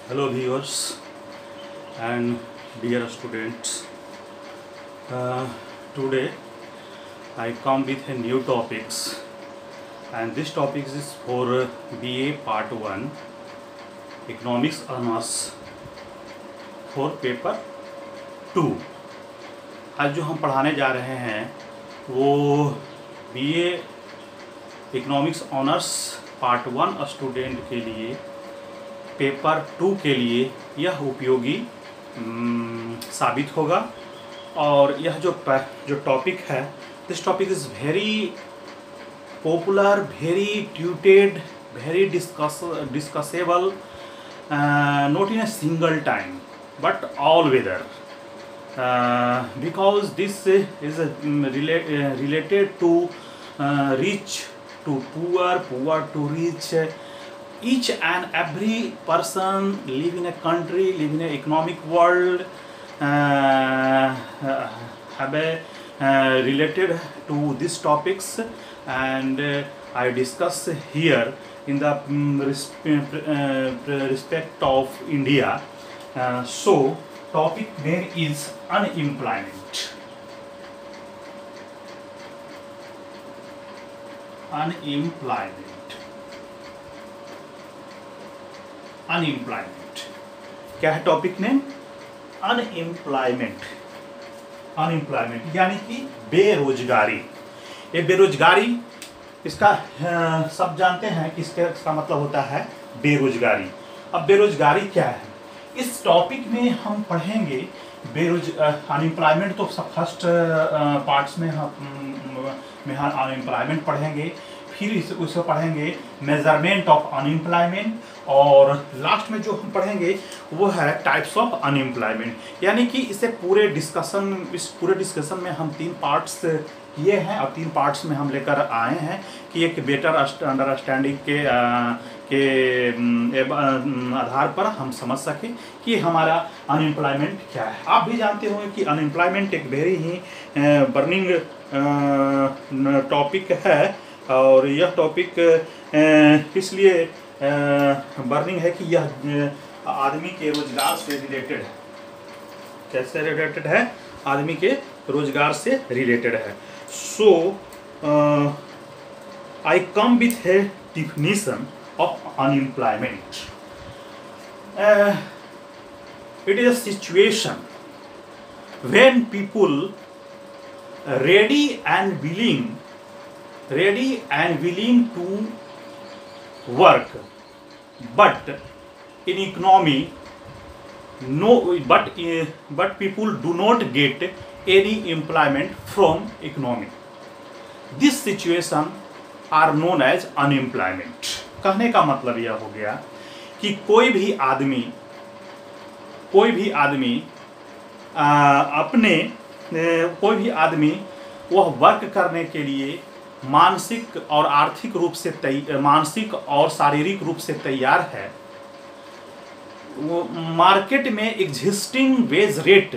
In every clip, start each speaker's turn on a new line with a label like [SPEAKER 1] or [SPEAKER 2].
[SPEAKER 1] Hello viewers and dear students. Today I come with a new topics, and this topic is for BA Part 1 Economics Honors for Paper 2। आज जो हम पढ़ाने जा रहे हैं वो BA economics honours part 1 student के लिए पेपर 2 के लिए यह उपयोगी साबित होगा। और यह जो टॉपिक है, this topic is very popular, very touted, very discussable, not in a single time but all weather, because this is related to rich to poor, poor to rich. Each and every person live in a country, live in an economic world, have a related to these topics, and I discuss here in the respect of India. So topic name is unemployment. Unemployment क्या है topic name? Unemployment यानी कि बेरोजगारी। ये बेरोजगारी, इसका सब जानते हैं कि इसका मतलब होता है बेरोजगारी। अब बेरोजगारी क्या है, इस टॉपिक में हम पढ़ेंगे। अनएम्प्लॉयमेंट तो सब फर्स्ट पार्ट्स में हम अनएम्प्लॉयमेंट पढ़ेंगे, फिर उसे पढ़ेंगे मेजरमेंट ऑफ अनएम्प्लॉयमेंट, और लास्ट में जो हम पढ़ेंगे वो है टाइप्स ऑफ अनएम्प्लॉयमेंट। यानी कि इस पूरे डिस्कशन में हम 3 पार्ट्स किए हैं, और 3 पार्ट्स में हम लेकर आए हैं कि एक बेटर अंडरस्टैंडिंग के आधार पर हम समझ सकें कि हमारा अनएम्प्लॉयमेंट क्या है। आप भी जानते होंगे कि अनएम्प्लॉयमेंट एक वेरी ही बर्निंग टॉपिक है, और यह टॉपिक इसलिए बर्निंग है कि यह आदमी के रोजगार से रिलेटेड है। कैसे रिलेटेड है? आदमी के रोजगार से रिलेटेड है। So I come with a definition of unemployment. It is a situation when people ready and willing to work, but in economy but people do not get any employment from economy. This situation are known as unemployment. कहने का मतलब यह हो गया कि कोई भी आदमी वह वर्क करने के लिए मानसिक और शारीरिक रूप से तैयार है। वो मार्केट में एग्जिस्टिंग वेज रेट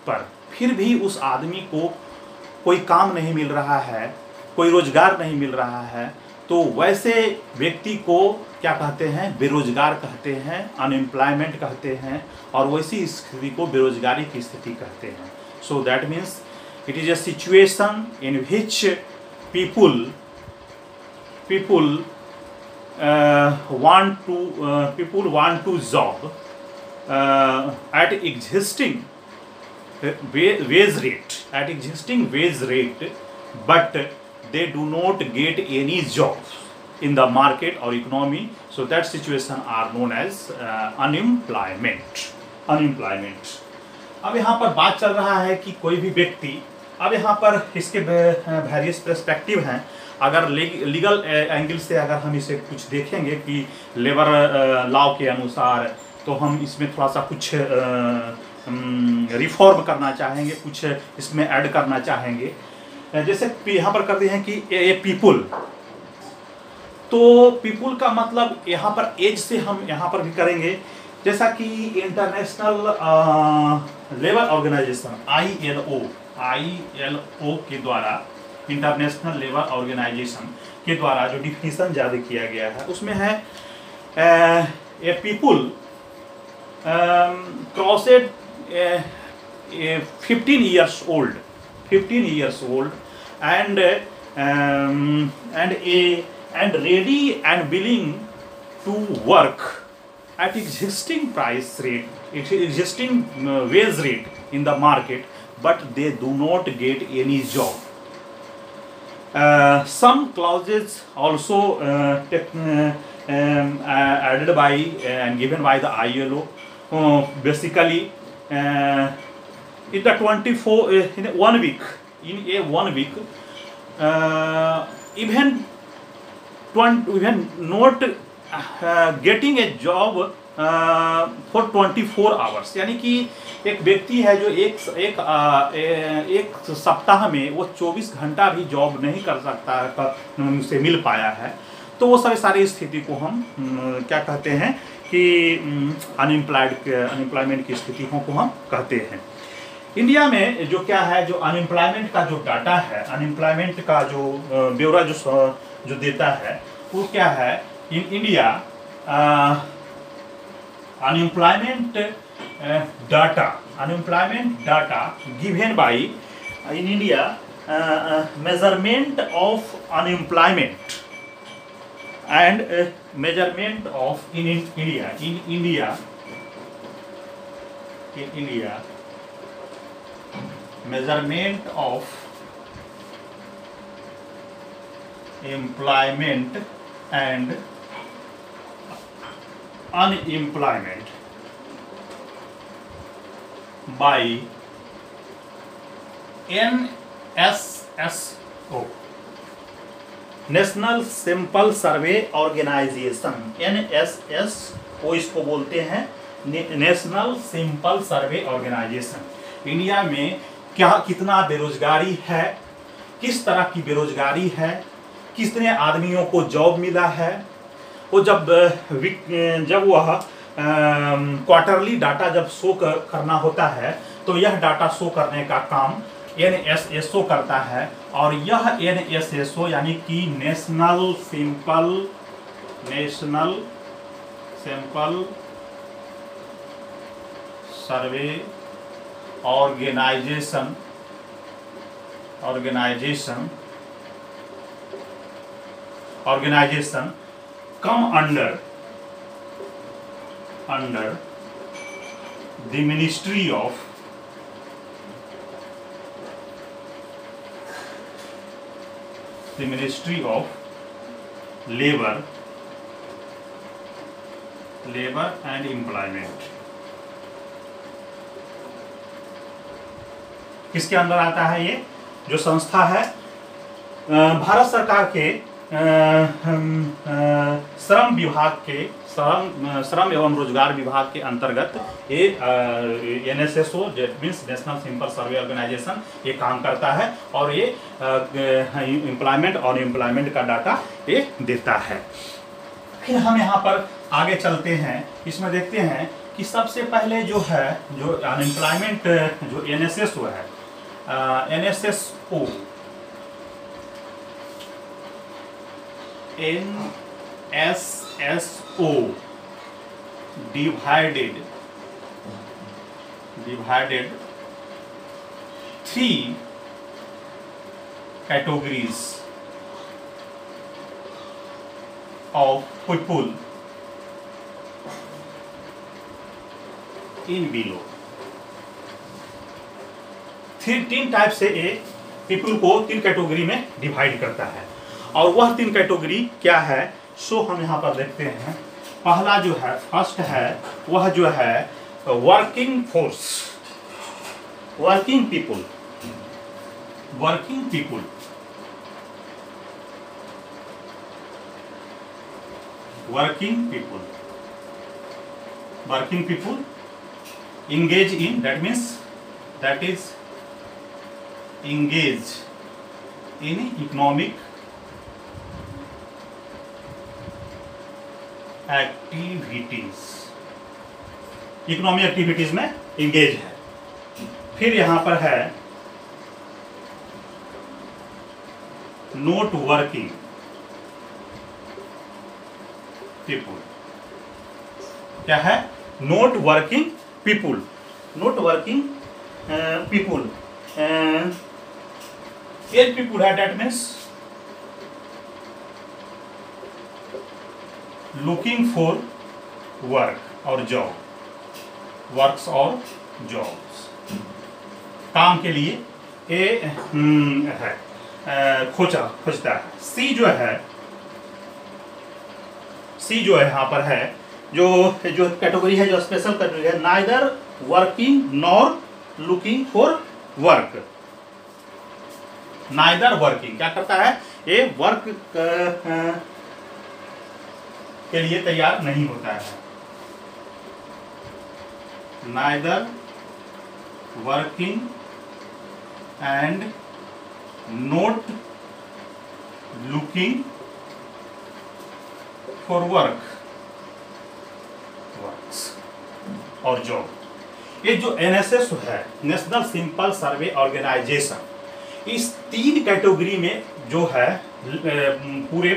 [SPEAKER 1] पर फिर भी उस आदमी को कोई काम नहीं मिल रहा है, कोई रोजगार नहीं मिल रहा है, तो वैसे व्यक्ति को क्या कहते हैं? बेरोजगार कहते हैं, अनएम्प्लॉयमेंट कहते हैं, और वैसी स्थिति को बेरोजगारी की स्थिति कहते हैं। So that means it is a situation in which people want to job at existing wage rate, but they do not get any jobs in the market or economy. So that situation are known as unemployment. अब यहाँ पर बात चल रहा है कि कोई भी व्यक्ति, अब यहाँ पर इसके वेरियस पर्सपेक्टिव हैं। अगर लीगल एंगल से अगर हम इसे कुछ देखेंगे कि लेबर लॉ के अनुसार, तो हम इसमें थोड़ा सा कुछ रिफॉर्म करना चाहेंगे, कुछ इसमें ऐड करना चाहेंगे। जैसे यहाँ पर करते हैं कि ए पीपुल, तो पीपुल का मतलब यहाँ पर एज से हम यहाँ पर भी करेंगे। जैसा कि इंटरनेशनल लेबर ऑर्गेनाइजेशन ILO के द्वारा, इंटरनेशनल लेबर ऑर्गेनाइजेशन के द्वारा जो डिफिनीशन जारी किया गया है, उसमें है ए people crossed 15 years old, 15 years old, and and ready and willing to work at existing price rate, existing wage rate in the market, but they do not get any job. Some clauses also added by and given by the ILO. Basically, in the 24 in 1 week, in a 1 week, even not getting a job for 24 hours, यानी कि एक व्यक्ति है जो एक सप्ताह में वो 24 घंटा भी जॉब नहीं कर सकता उसे मिल पाया है, तो वो सारी स्थिति को हम क्या कहते हैं कि अनएम्प्लॉयमेंट की स्थितियों को हम कहते हैं। इंडिया में जो क्या है, जो अनएम्प्लॉयमेंट का जो डाटा है, अनएम्प्लॉयमेंट का जो ब्यौरा जो देता है वो क्या है, in India unemployment data given by in India, measurement of unemployment and measurement of in India measurement of employment and unemployment by NSSO, national sample survey organisation. NSSO इसको बोलते हैं, national sample survey organisation. India में कितना बेरोजगारी है, किस तरह की बेरोजगारी है, कितने आदमियों को जॉब मिला है, वो जब वह क्वार्टरली डाटा जब शो करना होता है तो यह डाटा शो करने का काम NSSO करता है। और यह NSSO यानी कि national sample survey organisation come under the Ministry of Labor and Employment। किसके अंदर आता है ये जो संस्था है? भारत सरकार के श्रम विभाग के श्रम एवं रोजगार विभाग के अंतर्गत ये NSSO means national sample survey organisation ये काम करता है और ये एम्प्लॉयमेंट और अनएम्प्लॉयमेंट का डाटा ये देता है। फिर हम यहाँ पर आगे चलते हैं, इसमें देखते हैं कि सबसे पहले जो है जो अनएम्प्लॉयमेंट जो NSSO है, NSSO divided 3 categories of people in below। 3 type से ये पीपल को 3 कैटेगरी में डिवाइड करता है। और वह 3 कैटेगरी क्या है सो हम यहाँ पर देखते हैं। पहला जो है फर्स्ट है वह जो है working force, working people engage in, that is engage in economic activities में इंगेज है। फिर यहां पर है नॉट वर्किंग पीपल, क्या है not working people, not working people, as people है, that means looking for work और जॉब, वर्क्स और जॉब्स, काम के लिए ए है खोजता है। सी जो है यहाँ पर है, जो कैटेगरी है, जो स्पेशल कैटेगरी है, neither working nor looking for work. Neither working क्या करता है, ये वर्क के लिए तैयार नहीं होता है। Neither working and not looking for work, works और जॉब। ये जो एनएसएस है, नेशनल सिंपल सर्वे ऑर्गेनाइजेशन, इस 3 कैटेगरी में जो है पूरे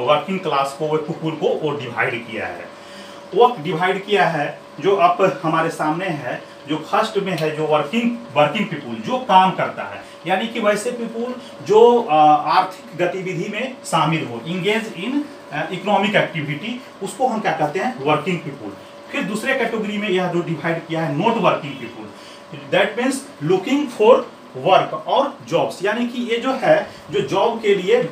[SPEAKER 1] वर्किंग क्लास को, पीपुल को वो डिवाइड किया है। वो डिवाइड किया है जो अब हमारे सामने है। जो फर्स्ट में है, जो वर्किंग पीपुल, जो काम करता है, यानी कि वैसे पीपुल जो आर्थिक गतिविधि में शामिल हो, इंगेज इन इकोनॉमिक एक्टिविटी, उसको हम क्या कहते हैं, वर्किंग पीपुल। फिर दूसरे कैटेगरी में यह जो डिवाइड किया है, not working people, that means looking for work और जॉब्स, यानी कि ये जो है, जो जॉब के लिए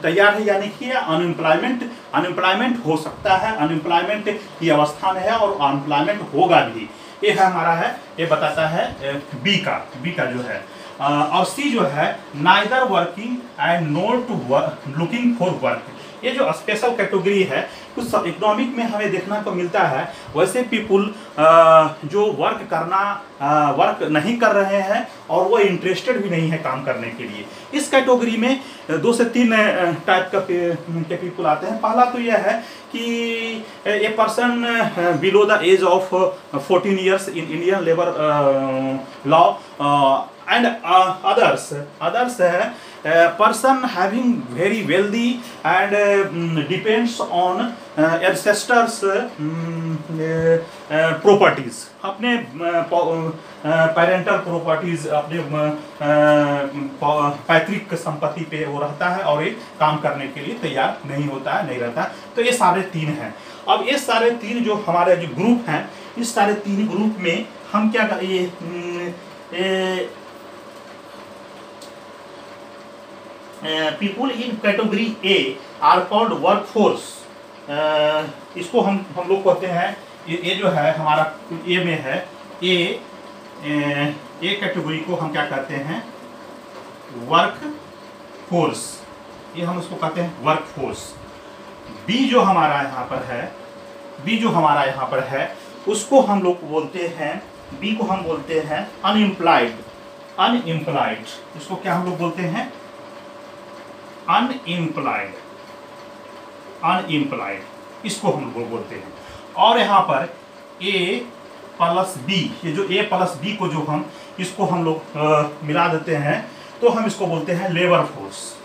[SPEAKER 1] तैयार है, यानी कि अनएम्प्लॉयमेंट हो सकता है, अनएम्प्लॉयमेंट की अवस्था में है और अनएम्प्लॉयमेंट होगा भी। ये है हमारा है, ये बताता है बी का जो है। और सी जो है, neither working and not looking for work. ये जो स्पेशल कैटेगरी है, कुछ इकोनॉमिक में हमें देखना को मिलता है, वैसे पीपुल जो वर्क नहीं कर रहे हैं और वो इंटरेस्टेड भी नहीं है काम करने के लिए। इस कैटेगरी में 2 से 3 टाइप के पीपुल आते हैं। पहला तो यह है कि a person below the age of 14 years in Indian labour law and others है person having very wealthy and depends on ancestors properties, अपने पेरेंटल प्रॉपर्टीज, अपने पैतृक संपत्ति पे वो रहता है और ये काम करने के लिए तैयार नहीं होता है, नहीं रहता। तो ये सारे 3 हैं। अब ये सारे 3 जो हमारे जो ग्रुप हैं, इस सारे 3 ग्रुप में हम क्या people in category A R called work force. इसको हम लोग कहते हैं, ये जो है हमारा ए में है, ए कैटेगरी को हम क्या कहते हैं, वर्क फोर्स। ये हम उसको कहते हैं वर्क फोर्स। बी जो हमारा यहाँ पर है, उसको हम लोग बोलते हैं, बी को हम बोलते हैं अनएम्प्लॉयड। इसको क्या हम लोग बोलते हैं, अनएम्प्लॉयड, इसको हम लोग बोलते हैं। और यहाँ पर ए प्लस बी, ये जो ए प्लस बी को जो हम इसको हम लोग मिला देते हैं, तो हम इसको बोलते हैं लेबर फोर्स।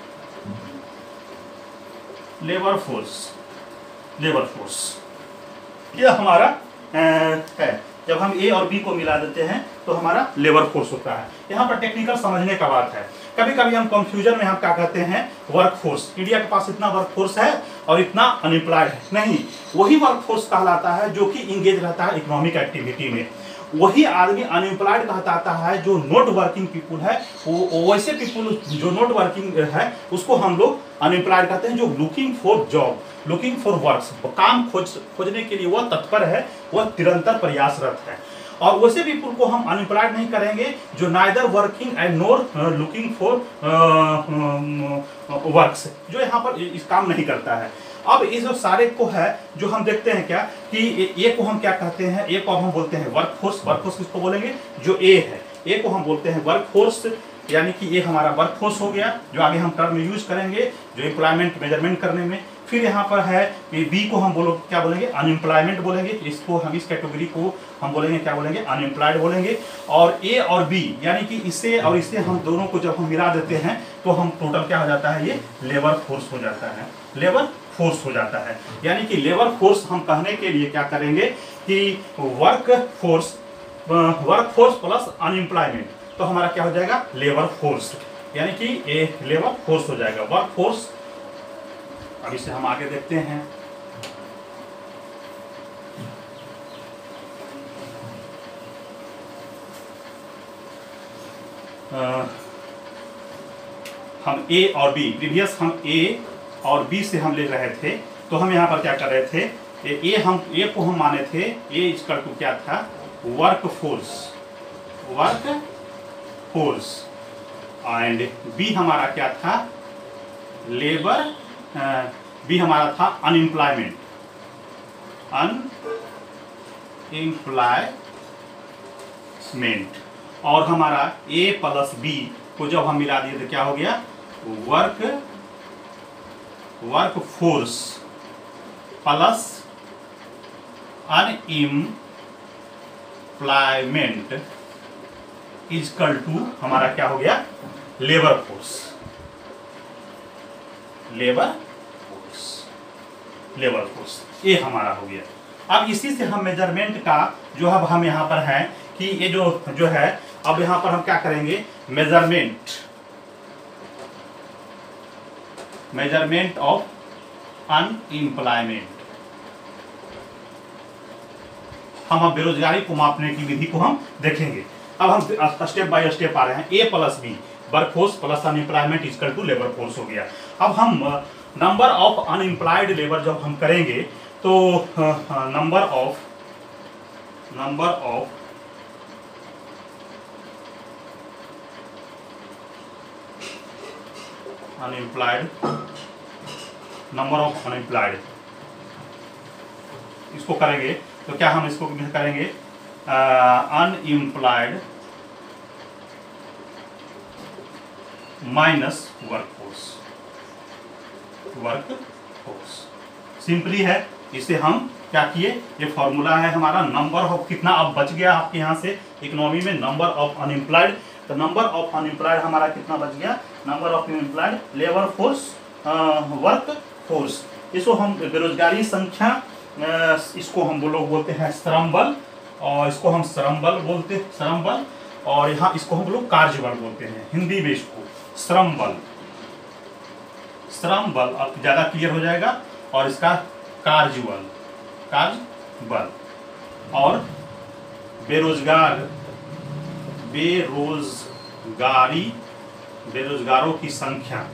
[SPEAKER 1] ये हमारा है। जब हम ए और बी को मिला देते हैं तो हमारा लेबर फोर्स होता है। यहाँ पर टेक्निकल समझने का बात है। कभी कभी हम कंफ्यूजन में हम क्या कहते हैं, वर्क फोर्स, इंडिया के पास इतना वर्क फोर्स है और इतना अनएम्प्लॉयड है। नहीं, वही वर्क फोर्स कहलाता है जो कि इंगेज रहता है इकोनॉमिक एक्टिविटी में। वही आदमी अनएम्प्लॉयड कहलाता है जो नॉट वर्किंग पीपुल है। वो वैसे पीपुल जो नॉट वर्किंग है उसको हम लोग अनएम्प्लॉयड कहते हैं, जो looking for job, looking for works, काम खोजने के लिए वह तत्पर है, वह निरंतर प्रयासरत है। और वैसे पीपुल को हम अनएम्प्लॉयड नहीं करेंगे जो neither working and nor looking for works, जो यहाँ पर इस काम नहीं करता है। अब इस जो सारे को है जो हम देखते हैं क्या कि ए को हम क्या कहते हैं, ए को हम बोलते हैं वर्क फोर्स। किसको बोलेंगे, जो ए है, ए को हम बोलते हैं वर्क फोर्स, यानी कि ये हमारा वर्क फोर्स हो गया, जो आगे हम टर्म यूज करेंगे जो एम्प्लॉयमेंट मेजरमेंट करने में। फिर यहाँ पर है बी को हम क्या बोलेंगे, अनएम्प्लॉयमेंट बोलेंगे। इसको हम इस कैटेगरी को हम बोलेंगे क्या बोलेंगे, अनएम्प्लॉयड बोलेंगे। और ए और बी यानी कि इसे और इसे हम दोनों को जब हम मिला देते हैं तो हम टोटल क्या हो जाता है, ये लेबर फोर्स हो जाता है, लेबर फोर्स हो जाता है। यानी कि लेबर फोर्स हम कहने के लिए क्या करेंगे कि वर्क फोर्स प्लस अनएम्प्लॉयमेंट, तो हमारा क्या हो जाएगा, लेबर फोर्स, यानी कि ए लेबर फोर्स हो जाएगा, वर्क फोर्स। अब इसे हम आगे देखते हैं। हम ए और बी, प्रीवियस हम ए और बी से हम ले रहे थे, तो हम यहाँ पर क्या कर रहे थे, ए को हम माने थे, ए इक्वल टू क्या था, वर्क फोर्स एंड बी हमारा क्या था, लेबर, बी हमारा था अनएम्प्लॉयमेंट, और हमारा ए प्लस बी को जब हम मिला दिए तो क्या हो गया, work force plus unemployment equal to हमारा क्या हो गया, लेबर फोर्स। ये हमारा हो गया। अब इसी से हम मेजरमेंट का जो अब हम यहाँ पर है कि ये जो है, अब यहाँ पर हम क्या करेंगे, मेजरमेंट ऑफ अनएम्प्लॉयमेंट। हम बेरोजगारी को मापने की विधि को हम देखेंगे। अब हम स्टेप बाय स्टेप आ रहे हैं। A plus B, work force plus unemployment equal to labour force हो गया। अब हम नंबर ऑफ अनएम्प्लॉयड लेबर जब हम करेंगे तो नंबर ऑफ अनएम्प्लॉयड इसको करेंगे तो क्या हम इसको करेंगे, unemployed minus work force. Simply है, इसे हम क्या किए, ये फॉर्मूला है हमारा, नंबर ऑफ कितना अब बच गया आपके यहाँ से इकोनॉमी में, नंबर ऑफ अनएम्प्लॉयड। तो नंबर ऑफ अनएम्प्लॉयड हमारा कितना बच गया, number of unemployed, labour force, work force. इसको हम बेरोजगारी संख्या, इसको हम लोग बोलते हैं श्रम बल, और इसको हम श्रम बल, और यहाँ इसको हम लोग कार्य बल बोलते हैं, हिंदी में इसको श्रम बल। अब ज्यादा क्लियर हो जाएगा। और इसका कार्य बल और बेरोजगारों की संख्या,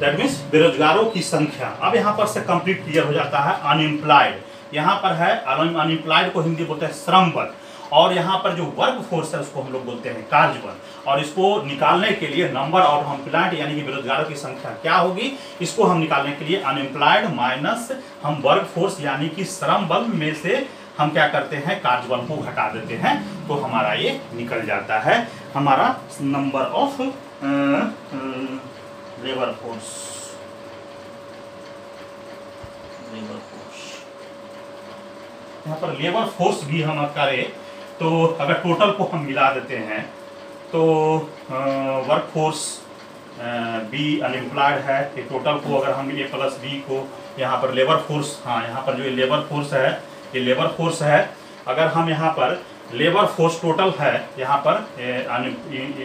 [SPEAKER 1] दैट मीन्स बेरोजगारों की संख्या। अब यहाँ पर से कंप्लीट क्लियर हो जाता है। अनएम्प्लॉयड यहाँ पर है, अनएम्प्लॉयड को हिंदी बोलते हैं श्रम बल, और यहाँ पर जो वर्क फोर्स है उसको हम लोग बोलते हैं कार्य बल। और इसको निकालने के लिए नंबर ऑफ अनएम्प्लॉयड यानी कि बेरोजगारों की संख्या क्या होगी, इसको हम निकालने के लिए अनएम्प्लॉयड माइनस हम वर्क फोर्स यानी कि श्रम बल में से हम क्या करते हैं, कार्य बल को घटा देते हैं, तो हमारा ये निकल जाता है हमारा नंबर ऑफ लेबर फोर्स। यहाँ पर लेबर फोर्स भी हम करें तो अगर टोटल को हम मिला देते हैं तो वर्क फोर्स बी अनएम्प्लॉयड है, ये टोटल को अगर हम ए प्लस बी को यहाँ पर लेबर फोर्स, हाँ यहाँ पर जो ये लेबर फोर्स है, अगर हम यहाँ पर लेबर फोर्स टोटल है, यहाँ पर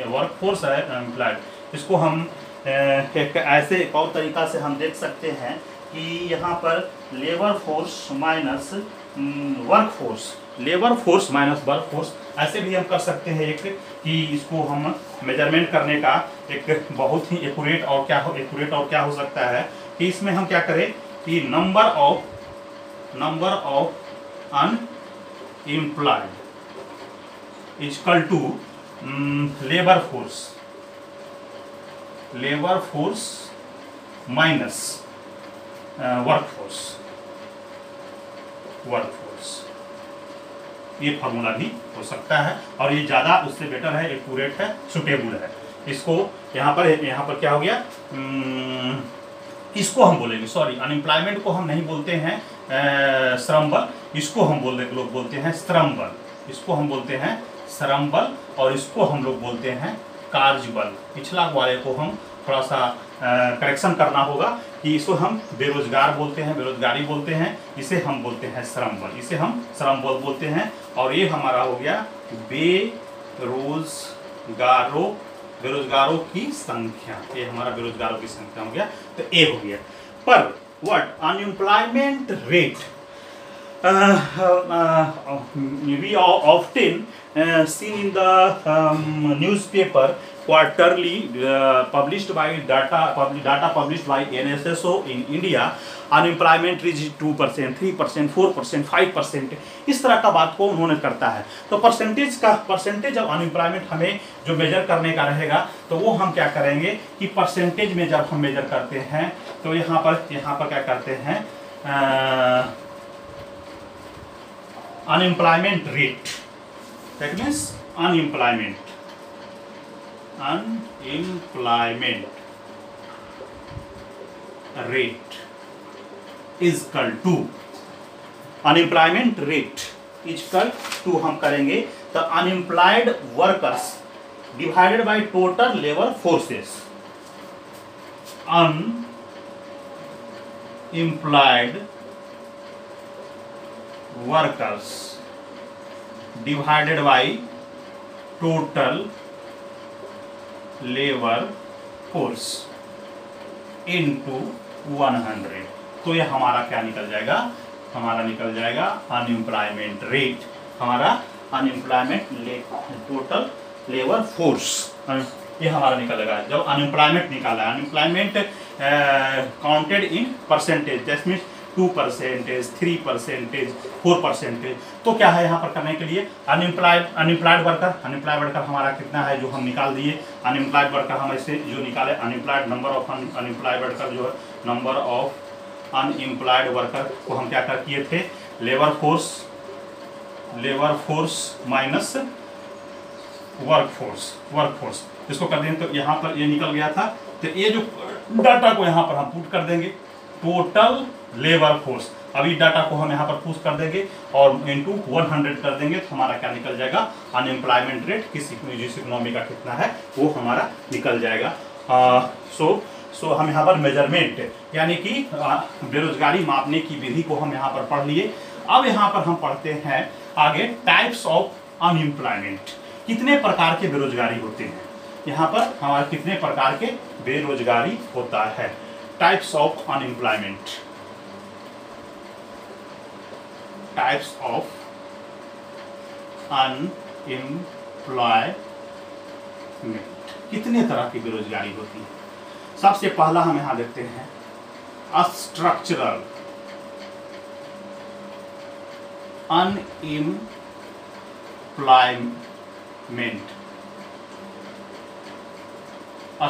[SPEAKER 1] वर्क फोर्स है अनएम्प्लॉयड, इसको हम एक और तरीका से हम देख सकते हैं कि यहाँ पर labour force minus work force, ऐसे भी हम कर सकते हैं एक कि इसको हम मेजरमेंट करने का एक बहुत ही एक्यूरेट और क्या हो सकता है कि इसमें हम क्या करें कि number of unemployed equal to labour force minus work force. ये फार्मूला भी हो सकता है और ये ज़्यादा उससे बेटर है, एक्यूरेट है, सुटेबल है। इसको यहाँ पर क्या हो गया, इसको हम बोलेंगे, सॉरी अनएम्प्लॉयमेंट को हम नहीं बोलते हैं श्रम बल, इसको हम लोग बोलते हैं श्रम बल, इसको हम बोलते हैं श्रम बल, और इसको हम लोग बोलते हैं कार्य बल। पिछला वाले को हम थोड़ा सा करेक्शन करना होगा कि इसको हम बेरोजगार बोलते हैं, बेरोजगारी बोलते हैं, इसे हम बोलते हैं श्रम बल, इसे हम श्रम बल बोलते हैं। और ये हमारा हो गया बेरोजगारों की संख्या, ये हमारा बेरोजगारों की संख्या हो गया, तो ए हो गया। पर what unemployment rate, we often seen in the newspaper quarterly published by data published by NSSO in India, unemployment is 2%, 3%, 4%, 5%, इस तरह का बात को उन्होंने करता है। तो परसेंटेज ऑफ अनएम्प्लॉयमेंट हमें जो मेजर करने का रहेगा, तो वो हम क्या करेंगे कि परसेंटेज में जब हम मेजर करते हैं तो यहाँ पर क्या करते हैं, unemployment rate, that means unemployment rate is equal to unemployment rate is equal to हम करेंगे the unemployed workers divided by total labour forces, unemployed workers divided by total labour force into 100। तो ये हमारा क्या निकल जाएगा, हमारा निकल जाएगा अनएम्प्लॉयमेंट रेट, हमारा अनएम्प्लॉयमेंट टोटल लेबर फोर्स, ये हमारा निकलेगा। जब अनएम्प्लॉयमेंट निकाला, unemployment counted in percentage, that means 2%, 3%, 4%। तो क्या है यहाँ पर करने के लिए अनएम्प्लॉयड वर्कर हमारा कितना है जो हम निकाल दिए, अनएम्प्लॉयड वर्कर हम ऐसे जो निकाले, unemployed number of unemployed worker जो है, नंबर ऑफ अनएम्प्लॉयड वर्कर को हम क्या किए थे, labour force minus work force, इसको कर देंगे तो यहाँ पर ये निकल गया था। तो ये जो डाटा को यहाँ पर हम पुट कर देंगे, टोटल लेबर फोर्स, अभी डाटा को हम यहाँ पर पुश कर देंगे और इनटू 100 कर देंगे, तो हमारा क्या निकल जाएगा, अनएम्प्लॉयमेंट रेट जिस इकोनॉमी का कितना है वो हमारा निकल जाएगा। सो हम यहाँ पर मेजरमेंट यानी कि बेरोजगारी मापने की विधि को हम यहाँ पर पढ़ लिए। अब यहाँ पर हम पढ़ते हैं आगे टाइप्स ऑफ अनएम्प्लॉयमेंट, कितने प्रकार के बेरोजगारी होते हैं, यहाँ पर हमारे कितने प्रकार के बेरोजगारी होता है। Types of unemployment, types of unemployment, कितने तरह की बेरोजगारी होती है। सबसे पहला हम यहां देखते हैं स्ट्रक्चरल अनएम्प्लॉयमेंट,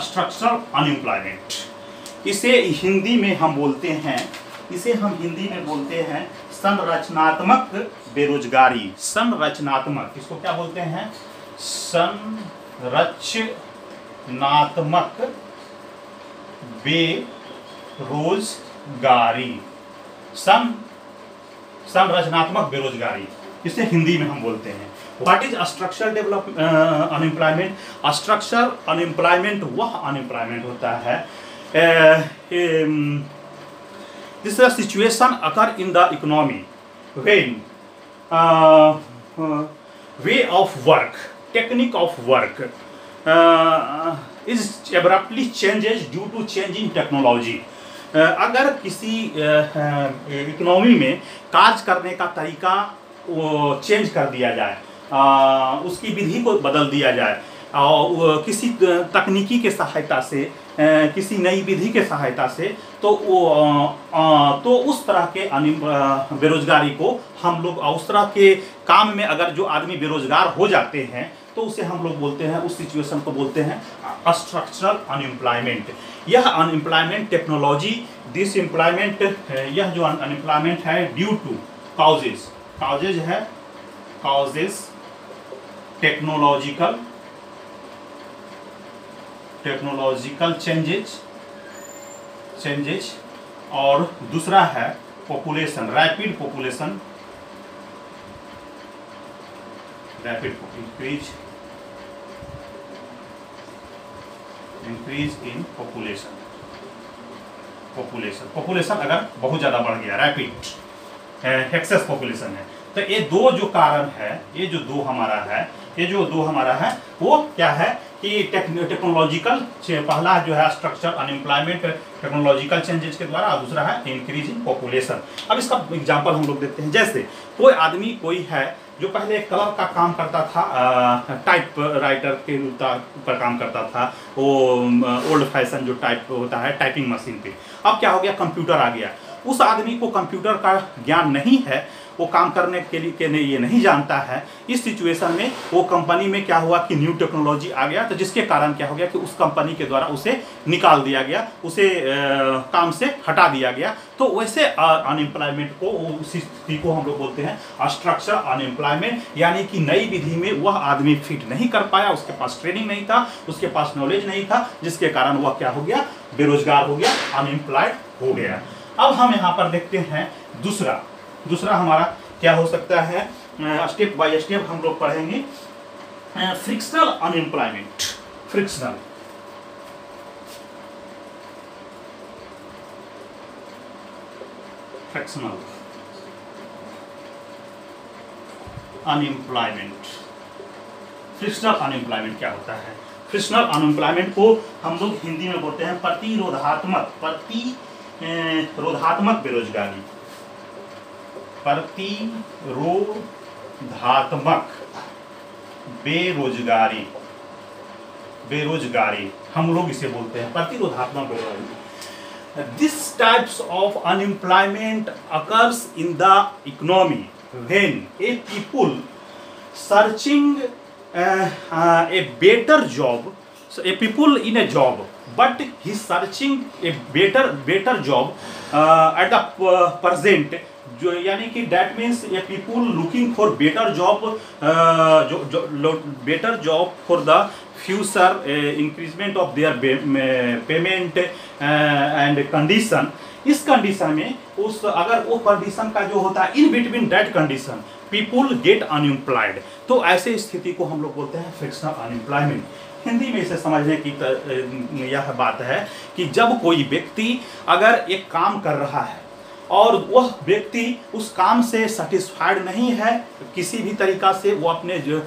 [SPEAKER 1] स्ट्रक्चरल अनएम्प्लॉयमेंट, इसे हिंदी में हम बोलते हैं, संरचनात्मक बेरोजगारी। संरचनात्मक, इसको क्या बोलते हैं, संरचनात्मक बेरोजगारी, संरचनात्मक बेरोजगारी, इसे हिंदी में हम बोलते हैं। What is structural unemployment? Structural unemployment वह अनएम्प्लॉयमेंट होता है, this is a situation occur in the economy when way of work, technique of work is abruptly changes due to change in technology। अगर किसी इकोनॉमी में कार्य करने का तरीका वो चेंज कर दिया जाए, उसकी विधि को बदल दिया जाए, और किसी तकनीकी के सहायता से, किसी नई विधि के सहायता से, तो उस तरह के बेरोजगारी को हम लोग, उस तरह के काम में अगर जो आदमी बेरोजगार हो जाते हैं तो उसे हम लोग बोलते हैं, उस सिचुएशन को बोलते हैं स्ट्रक्चरल अनएम्प्लॉयमेंट। यह अनएम्प्लॉयमेंट टेक्नोलॉजी, दिस एम्प्लॉयमेंट, यह जो अनएम्प्लॉयमेंट है ड्यू टू काउजेज है, काउजेज टेक्नोलॉजिकल टेक्नोलॉजिकल चेंजेज और दूसरा है population, rapid population, increase in population अगर बहुत ज़्यादा बढ़ गया, रैपिड एक्सेस पॉपुलेशन है। तो ये दो जो कारण है, ये जो दो हमारा है वो क्या है कि टेक्नोलॉजिकल, पहला जो है स्ट्रक्चर अनएम्प्लॉयमेंट टेक्नोलॉजिकल चेंजेस के द्वारा, और दूसरा है इंक्रीज इन पॉपुलेशन। अब इसका एग्जांपल हम लोग देखते हैं। जैसे कोई है जो पहले कलर का काम करता था, टाइप राइटर के ऊपर काम करता था, वो ओल्ड फैशन जो टाइप होता है टाइपिंग मशीन पे। अब क्या हो गया, कंप्यूटर आ गया। उस आदमी को कंप्यूटर का ज्ञान नहीं है, वो काम करने के लिए ये नहीं जानता है। इस सिचुएशन में वो कंपनी में क्या हुआ कि न्यू टेक्नोलॉजी आ गया, तो जिसके कारण क्या हो गया कि उस कंपनी के द्वारा उसे निकाल दिया गया, उसे काम से हटा दिया गया। तो वैसे अनएम्प्लॉयमेंट को, उस स्थिति को हम लोग बोलते हैं स्ट्रक्चर अनएम्प्लॉयमेंट, यानी कि नई विधि में वह आदमी फिट नहीं कर पाया, उसके पास ट्रेनिंग नहीं था, उसके पास नॉलेज नहीं था, जिसके कारण वह क्या हो गया, बेरोजगार हो गया, अनएम्प्लॉयड हो गया। अब हम यहाँ पर देखते हैं दूसरा हमारा क्या हो सकता है, स्टेप बाय स्टेप हम लोग पढ़ेंगे। Frictional unemployment, frictional unemployment. Frictional unemployment क्या होता है? फ्रिक्शनल अनएम्प्लॉयमेंट को हम लोग हिंदी में बोलते हैं प्रतिरोधात्मक बेरोजगारी, प्रतिरोधात्मक बेरोजगारी हम लोग इसे बोलते हैं प्रतिरोधात्मक बेरोजगारी। This types of unemployment occurs in the economy when A people searching a better job, so a people in a job, but he searching a better job at the present, जो यानी कि that means a people looking for better job, better job for the future, increasement of their payment and condition। इस condition में अगर वो condition का जो होता है in between that condition people get unemployed, तो ऐसे स्थिति को हम लोग बोलते हैं फ्रिक्शनल अनएम्प्लॉयमेंट। हिंदी में इसे समझने की यह बात है कि जब कोई व्यक्ति अगर एक काम कर रहा है और वह व्यक्ति उस काम से सेटिस्फाइड नहीं है किसी भी तरीका से, वो अपने जो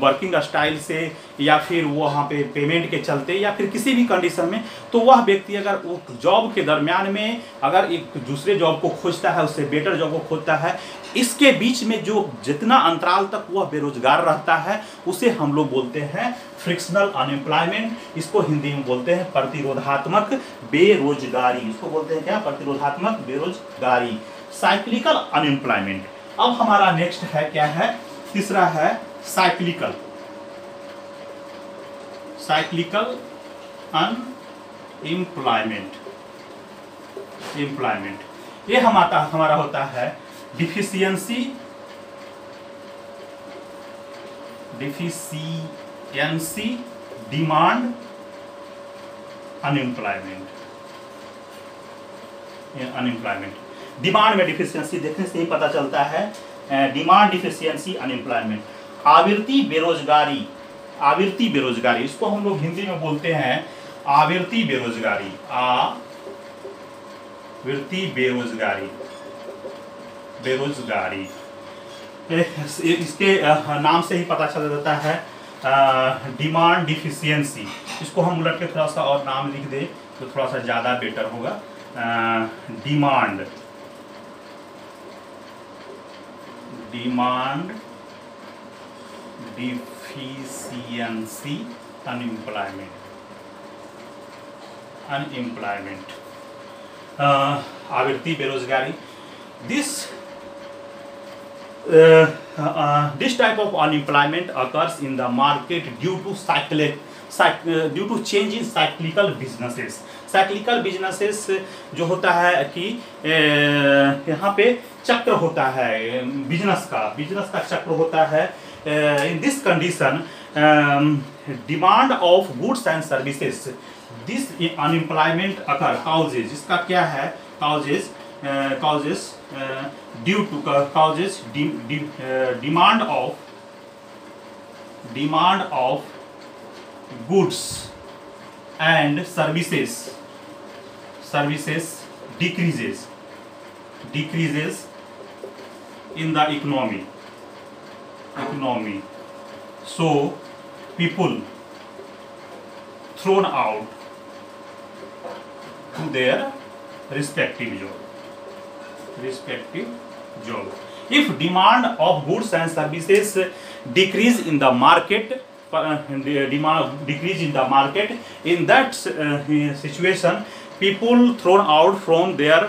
[SPEAKER 1] वर्किंग स्टाइल से या फिर वहाँ पे पेमेंट के चलते या फिर किसी भी कंडीशन में, तो वह व्यक्ति अगर वो जॉब के दरमियान में अगर एक दूसरे जॉब को खोजता है, उससे बेटर जॉब को खोजता है, इसके बीच में जो जितना अंतराल तक वह बेरोजगार रहता है उसे हम लोग बोलते हैं फ्रिक्शनल अनएम्प्लॉयमेंट। इसको हिंदी में बोलते हैं प्रतिरोधात्मक बेरोजगारी। इसको बोलते हैं क्या? प्रतिरोधात्मक बेरोजगारी, साइक्लिकल अनएम्प्लॉयमेंट। अब हमारा नेक्स्ट है क्या है? तीसरा है साइक्लिकल अनएम्प्लॉयमेंट। ये हमारा होता है डिफिशियंसी डिमांड अनएम्प्लॉयमेंट। डिमांड में डिफिशियंसी देखने से ही पता चलता है, डिमांड डिफिशियंसी अनएम्प्लॉयमेंट। आवृत्ति बेरोजगारी, इसको हम लोग हिंदी में बोलते हैं आवृत्ति बेरोजगारी। इसके नाम से ही पता चल जाता है डिमांड डिफिशियंसी। इसको हम उलट के थोड़ा सा और नाम लिख दें तो थोड़ा सा ज़्यादा बेटर होगा। डिमांड डिफिशियंसी अनएम्प्लॉयमेंट, आवृत्ति बेरोजगारी। This type of unemployment occurs in the market due to change in cyclical businesses। Cyclical businesses जो होता है कि यहाँ पे चक्र होता है, बिजनेस का चक्र होता है। In this condition demand of goods and services, this unemployment occur causes, इसका क्या है causes, causes due to causes demand of goods and services decreases in the economy, so people thrown out to their respective job. If demand of goods and services decrease in the market, in that situation people thrown out from their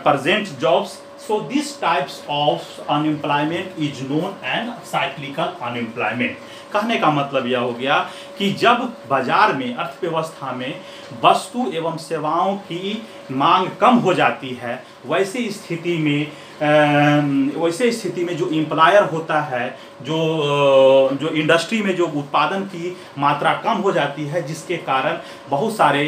[SPEAKER 1] present jobs, so these types of unemployment is known as cyclical unemployment. कहने का मतलब यह हो गया कि जब बाजार में, अर्थव्यवस्था में वस्तु एवं सेवाओं की मांग कम हो जाती है, वैसे स्थिति में जो एम्प्लॉयर होता है, जो इंडस्ट्री में जो उत्पादन की मात्रा कम हो जाती है, जिसके कारण बहुत सारे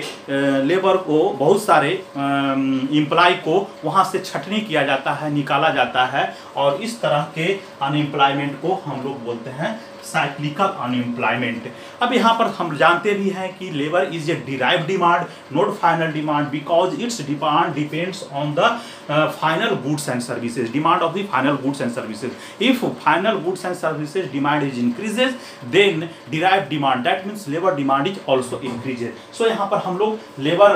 [SPEAKER 1] लेबर को, बहुत सारे एम्प्लॉय को वहाँ से छटनी किया जाता है, निकाला जाता है, और इस तरह के अनएम्प्लॉयमेंट को हम लोग बोलते हैं साइक्लिकल अनएम्प्लॉयमेंट। अब यहाँ पर हम जानते भी हैं कि labour is a derived demand, not final demand, because it's demand depends on the final goods and services, demand of the final goods and services. If final goods and services demand is increases, then derived demand, that means labour demand is also increases. So यहाँ पर हम लोग labour,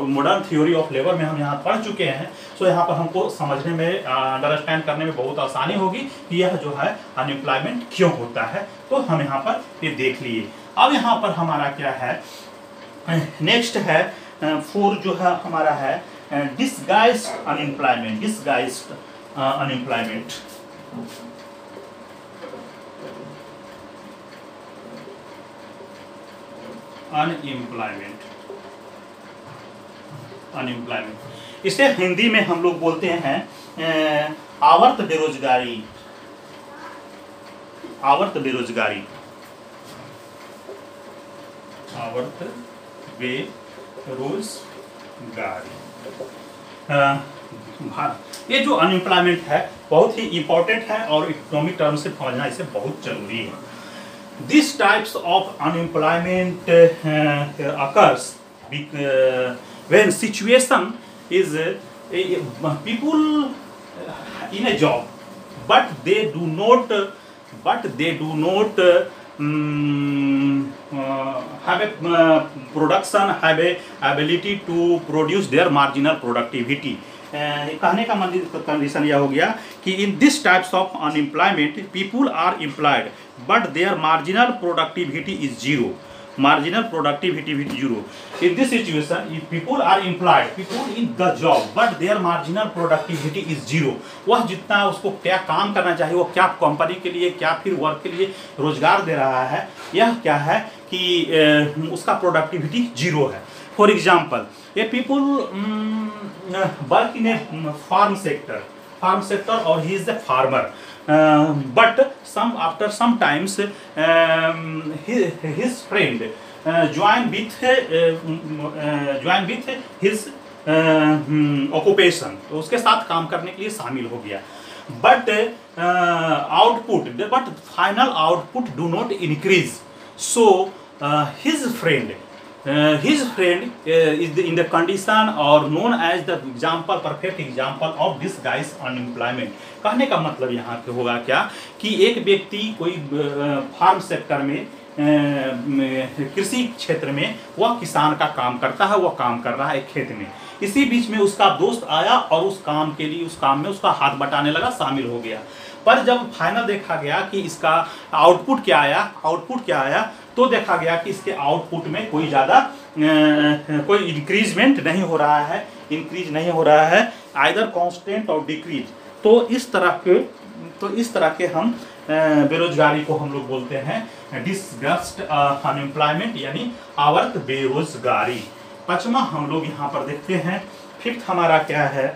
[SPEAKER 1] modern theory of labour में हम यहाँ पढ़ चुके हैं। सो यहाँ पर हमको समझने में, अंडरस्टैंड करने में बहुत आसानी होगी कि यह जो है अनएम्प्लॉयमेंट क्यों होता है। तो हम यहाँ पर ये देख लिए। अब यहाँ पर हमारा क्या है, नेक्स्ट है फोर जो है हमारा है डिसगाइज्ड अनएम्प्लॉयमेंट। अनएम्प्लॉयमेंट इसे हिंदी में हम लोग बोलते हैं आवर्त बेरोजगारी। आवर्त बेरोजगारी ये जो अनएम्प्लॉयमेंट है बहुत ही इंपॉर्टेंट है और इकोनॉमिक टर्म से समझना इसे बहुत जरूरी है। This types of unemployment occurs when situation is people in a job but they do not have a production, have a ability to produce their marginal productivity। कहने का कंडीशन यह हो गया कि in this types of unemployment people are employed but their marginal productivity is zero. Marginal productivity is zero. In this situation, if people are employed, people in the job, but their marginal productivity is zero. वह जितना उसको क्या काम करना चाहिए, वो क्या company के लिए, क्या फिर वर्क के लिए रोजगार दे रहा है, यह क्या है कि उसका प्रोडक्टिविटी जीरो है। फॉर एग्जाम्पल, ये people work in a farm sector और he is the farmer, but after some times his friend join with his occupation, तो उसके साथ काम करने के लिए शामिल हो गया, but final output do not increase, so his friend is in the condition or known as the perfect example of this guy's unemployment। कहने का मतलब यहाँ पे होगा क्या कि एक व्यक्ति कोई फार्म सेक्टर में, कृषि क्षेत्र में वह किसान का काम करता है, वह काम कर रहा है खेत में। इसी बीच में उसका दोस्त आया और उस काम में उसका हाथ बटाने लगा, शामिल हो गया। पर जब फाइनल देखा गया कि इसका आउटपुट क्या आया तो देखा गया कि इसके आउटपुट में कोई ज़्यादा कोई इंक्रीजमेंट नहीं हो रहा है, आइदर कांस्टेंट और डिक्रीज। तो इस तरह के हम बेरोजगारी को हम लोग बोलते हैं डिसगस्ट अनएम्प्लॉयमेंट, यानी आवर्त बेरोजगारी। पांचवा हम लोग यहाँ पर देखते हैं, फिफ्थ हमारा क्या है,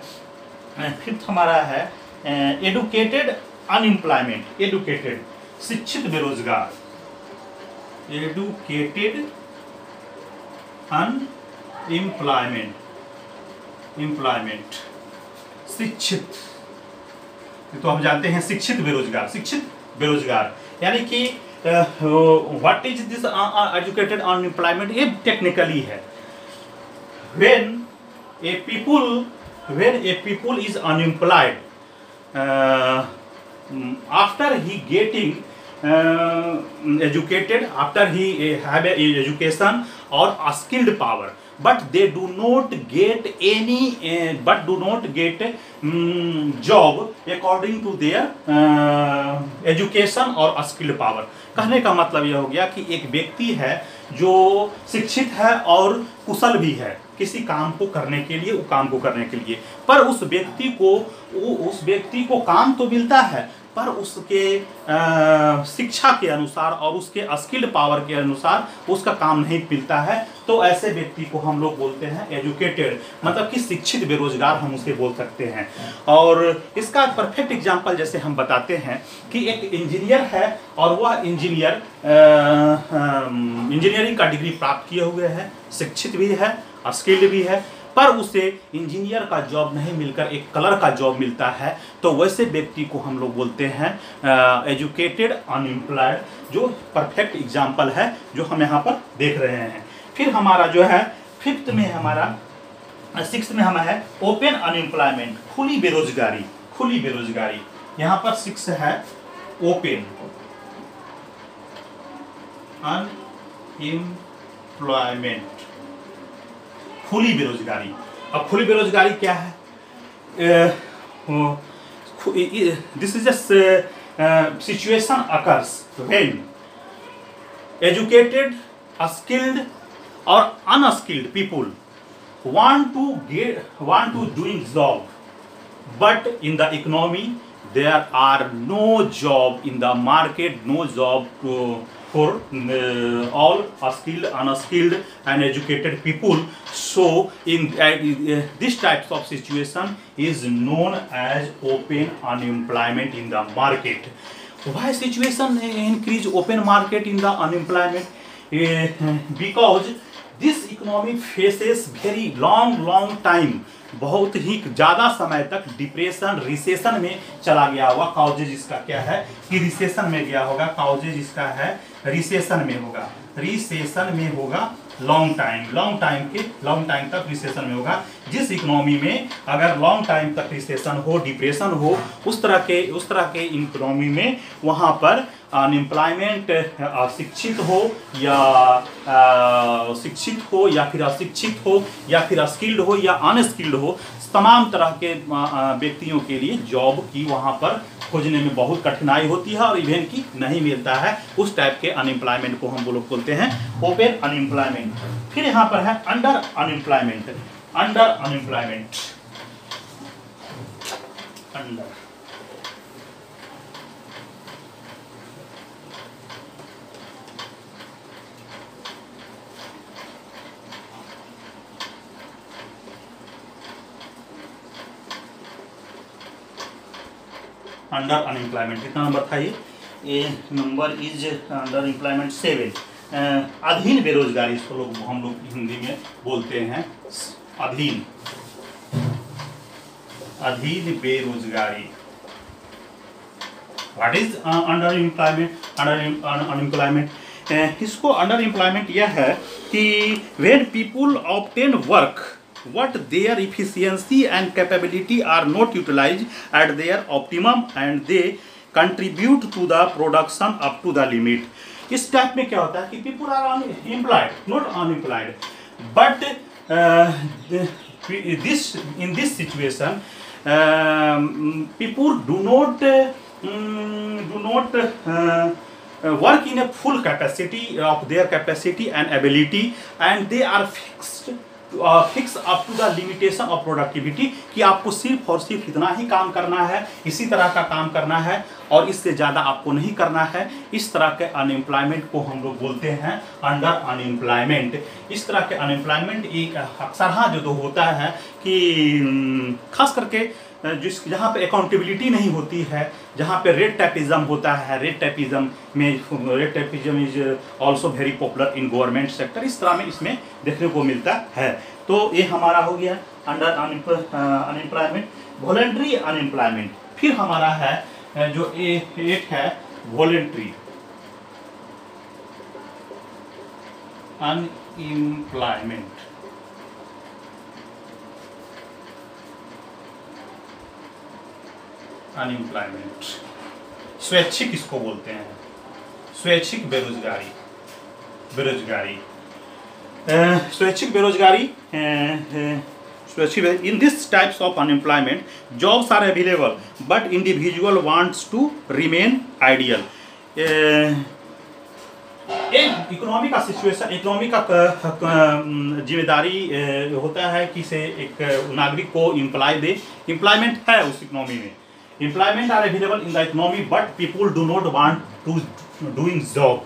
[SPEAKER 1] फिफ्थ हमारा है एडुकेटेड अनएम्प्लॉयमेंट। एडुकेटेड शिक्षित बेरोजगार, एडुकेटेड एम्प्लॉयमेंट, शिक्षित, तो हम जानते हैं शिक्षित बेरोजगार, यानी कि what is this educated unemployment, ये टेक्निकली है। when a people is unemployed, after he getting educated, after he have a education or a skilled power, but they do not get any job according to their education or a skilled power। कहने का मतलब यह हो गया कि एक व्यक्ति है जो शिक्षित है और कुशल भी है किसी काम को करने के लिए, पर उस व्यक्ति को काम तो मिलता है, पर उसके शिक्षा के अनुसार और उसके स्किल्ड पावर के अनुसार उसका काम नहीं मिलता है। तो ऐसे व्यक्ति को हम लोग बोलते हैं एजुकेटेड, मतलब कि शिक्षित बेरोजगार हम उसे बोल सकते हैं। और इसका परफेक्ट एग्जांपल जैसे हम बताते हैं कि एक इंजीनियर है और वह इंजीनियरिंग का डिग्री प्राप्त किए हुए है, शिक्षित भी है, स्किल्ड भी है, पर उसे इंजीनियर का जॉब नहीं मिलकर एक कलर का जॉब मिलता है, तो वैसे व्यक्ति को हम लोग बोलते हैं एजुकेटेड अनएम्प्लॉयड, जो परफेक्ट एग्जांपल है जो हम यहाँ पर देख रहे हैं। फिर हमारा जो है सिक्स्थ में हमारा है ओपन अनएम्प्लॉयमेंट, खुली बेरोजगारी। यहाँ पर 6 है ओपन अनएम्प्लॉयमेंट, खुली बेरोजगारी। अब खुली बेरोजगारी क्या है? This is a situation occurs when educated, skilled और unskilled people want to doing job, but in the economy there are no job in the market, no job for all skilled, unskilled and educated people. So in this types of situation is known as open unemployment in the market. Why situation increase open market in the unemployment? Because this economy faces very long time, बहुत ही ज़्यादा समय तक depression, recession में चला गया हुआ। Causes इसका क्या है कि रिसेशन में गया होगा, काउजेज इसका है रिसेशन में होगा लॉन्ग टाइम तक रिसेशन में होगा। जिस इकोनॉमी में अगर लॉन्ग टाइम तक रिसेशन हो, डिप्रेशन हो, उस तरह के इकोनॉमी में वहाँ पर अनएम्प्लॉयमेंट शिक्षित हो या फिर अशिक्षित हो या फिर स्किल्ड हो या अनस्किल्ड हो, तमाम तरह के व्यक्तियों के लिए जॉब की वहाँ पर खोजने में बहुत कठिनाई होती है और इवन की नहीं मिलता है। उस टाइप के अनएम्प्लॉयमेंट को हम लोग बोलते हैं ओपन अनएम्प्लॉयमेंट। फिर यहाँ पर है अंडर अनएम्प्लॉयमेंट। अंडर अनएम्प्लॉयमेंट कितना नंबर था ये नंबर इज अंडर एम्प्लॉयमेंट 7। अधीन बेरोजगारी इसको हम लोग हिंदी में बोलते हैं अधीन बेरोजगारी। What is under unemployment? इसको अंडर एम्प्लॉयमेंट यह है कि when people obtain work what their efficiency and capability are not utilized at their optimum and they contribute to the production up to the limit। इस type में क्या होता है कि people are employed, not unemployed, but in this situation people do not work in a full capacity of their capacity and ability and they are fixed up to the limitation of productivity, कि आपको सिर्फ और सिर्फ इतना ही काम करना है, इसी तरह का काम करना है और इससे ज़्यादा आपको नहीं करना है। इस तरह के अनएम्प्लॉयमेंट को हम लोग बोलते हैं अंडर अनएम्प्लॉयमेंट। इस तरह के अनएम्प्लॉयमेंट एक अक्सर हाँ जो होता है कि खास करके जिस जहाँ पे अकाउंटेबिलिटी नहीं होती है, जहाँ पे रेड टैपिज्म होता है, red tapism is also very popular in government sector, इस तरह में इसमें देखने को मिलता है। तो ये हमारा हो गया अंडर अनएम्प्लॉयमेंट, वॉलंटरी अनएम्प्लॉयमेंट। फिर हमारा है जो एक है वॉलंटरी अनएम्प्लॉयमेंट। अनएम्प्लॉयमेंट स्वैच्छिक इसको बोलते हैं, स्वैच्छिक बेरोजगारी। स्वैच्छिक बेरोजगारी, in this types of unemployment jobs are available but individual wants to remain ideal। एक इकोनॉमी का सिचुएशन, इकोनॉमी का जिम्मेदारी होता है कि से एक नागरिक को एम्प्लॉय दे, एम्प्लॉयमेंट है उस इकोनॉमी में, employment are available in the economy but people do not want to doing job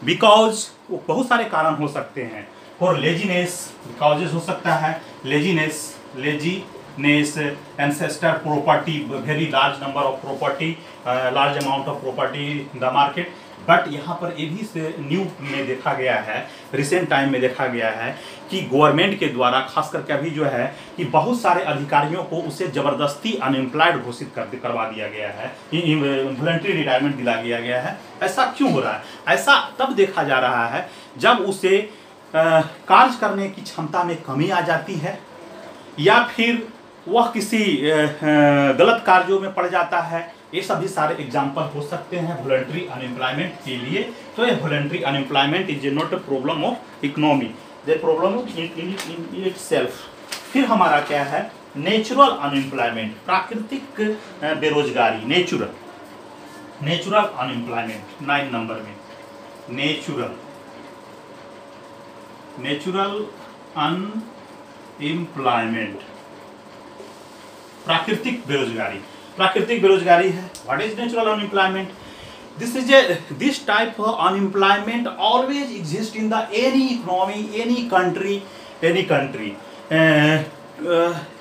[SPEAKER 1] because बहुत सारे कारण हो सकते हैं। फॉर लेजीनेस, काउजेस हो सकता है laziness, ancestor property, very large number of property, large amount of property in the market. But यहाँ पर ये भी न्यू में देखा गया है, रिसेंट टाइम में देखा गया है कि गवर्नमेंट के द्वारा खास करके अभी जो है कि बहुत सारे अधिकारियों को उसे ज़बरदस्ती अनएम्प्लॉयड घोषित करवा दिया गया है, वॉलंटरी रिटायरमेंट दिला गया है। ऐसा क्यों हो रहा है? ऐसा तब देखा जा रहा है जब उसे कार्य करने की क्षमता में कमी आ जाती है या फिर वह किसी गलत कार्यों में पड़ जाता है। ये सभी सारे एग्जाम्पल हो सकते हैं वॉलंटरी अनएम्प्लॉयमेंट के लिए। तो ये voluntary unemployment is not a problem of economy, the problem of in itself. फिर हमारा क्या है नेचुरल अनएम्प्लॉयमेंट, प्राकृतिक बेरोजगारी, नेचुरल अनएम्प्लॉयमेंट 9 नंबर में, नेचुरल अनएम्प्लॉयमेंट, प्राकृतिक बेरोजगारी है। What is natural unemployment? This type of unemployment always exists in the any economy, any country.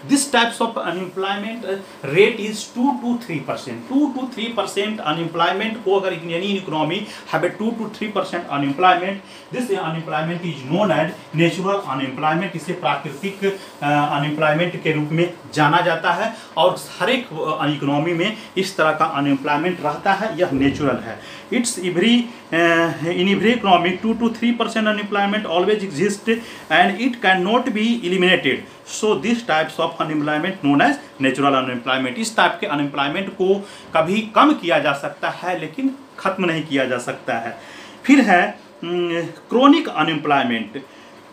[SPEAKER 1] This types of unemployment rate is 2 to 3%. 2 to 3% unemployment को अगर in any economy have a 2 to 3% unemployment, this unemployment is known as natural unemployment। इसे प्राकृतिक unemployment के रूप में जाना जाता है और हर एक इकोनॉमी में इस तरह का unemployment रहता है, यह नेचुरल है। It's in every economy 2 to 3% unemployment always exists and it cannot be eliminated. So these types of unemployment known as natural unemployment। इस टाइप के अनएम्प्लॉयमेंट को कभी कम किया जा सकता है लेकिन खत्म नहीं किया जा सकता है। फिर है chronic unemployment,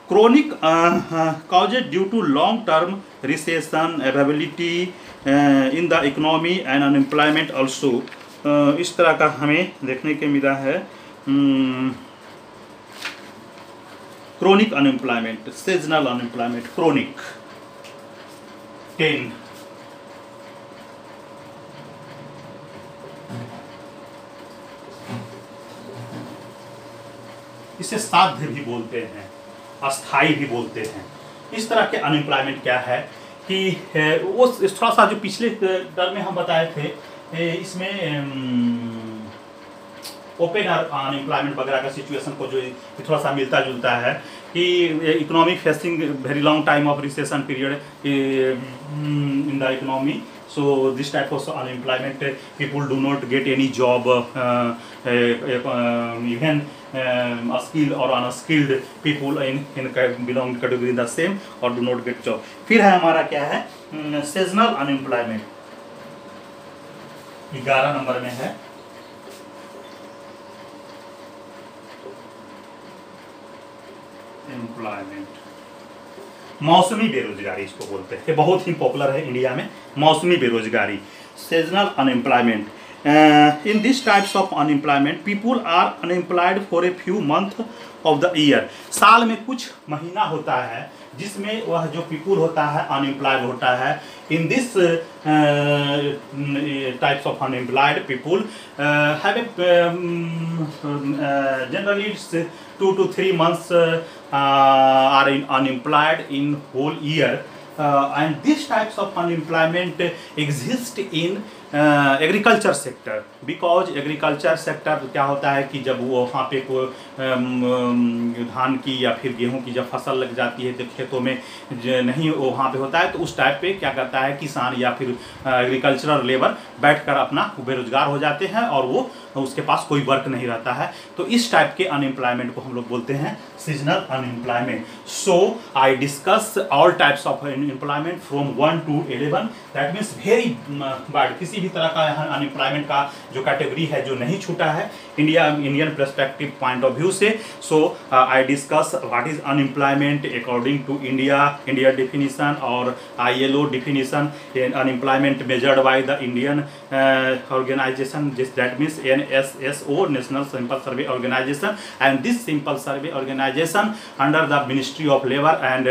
[SPEAKER 1] chronic causes due to long term recession, availability in the economy and unemployment also। इस तरह का हमें देखने के मिला है chronic unemployment, seasonal unemployment, chronic 10। इसे साध्य भी बोलते हैं, अस्थाई भी बोलते हैं। इस तरह के अनएम्प्लॉयमेंट क्या है कि वो थोड़ा सा जो पिछले टर्म में हम बताए थे इसमें ओपन अनएम्प्लॉयमेंट वगैरह का सिचुएशन को जो थोड़ा सा मिलता जुलता है कि economic facing very long time of recession period in the economy. So this type of unemployment people do not get any job, even skilled और unskilled people in belong category the same और do not get job. फिर है हमारा क्या है seasonal unemployment, 11 number में है। Employment, मौसमी बेरोजगारी इसको बोलते हैं, बहुत ही पॉपुलर है इंडिया में मौसमी बेरोजगारी, seasonal unemployment. In this types of unemployment people are unemployed for a few month of the year. साल में कुछ महीना होता है जिसमें वह जो पीपुल होता है अनएम्प्लॉयड होता है। In this types of unemployed people have generally it's 2 to 3 months are unemployed in whole year। and these types of unemployment exist in agriculture sector, because agriculture sector क्या होता है कि जब वो वहाँ पे कोई धान की या फिर गेहूं की जब फसल लग जाती है तो खेतों में नहीं वहाँ पे होता है, तो उस टाइप पे क्या करता है किसान या फिर एग्रीकल्चरल लेबर बैठकर अपना बेरोजगार हो जाते हैं और वो उसके पास कोई वर्क नहीं रहता है। तो इस टाइप के अनएम्प्लॉयमेंट को हम लोग बोलते हैं seasonal unemployment. So I discuss all types of unemployment from 1 to 11, that means very wide, किसी भी तरह का अनएम्प्लॉयमेंट का जो कैटेगरी है जो नहीं छूटा है Indian perspective point of view से। So I discuss what is unemployment according to India definition और ILO definition, unemployment measured by the Indian organization, that means NSSO, National Simple Survey Organization, and this simple survey organization under the Ministry of Labor and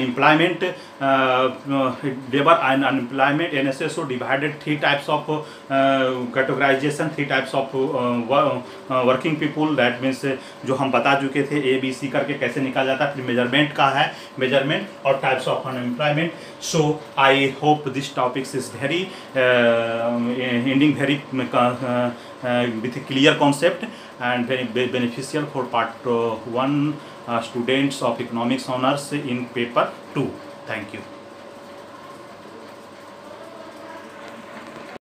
[SPEAKER 1] Employment, labor and unemployment, NSSO divided 3 types of categorization, 3 types of working people, that means जो हम बता चुके थे ABC करके कैसे निकाला जाता है, फिर मेजरमेंट का है, मेजरमेंट और types of unemployment. So I hope this topics is very ending very with a clear concept and very beneficial for part 1 students of economics honors in paper 2. Thank you.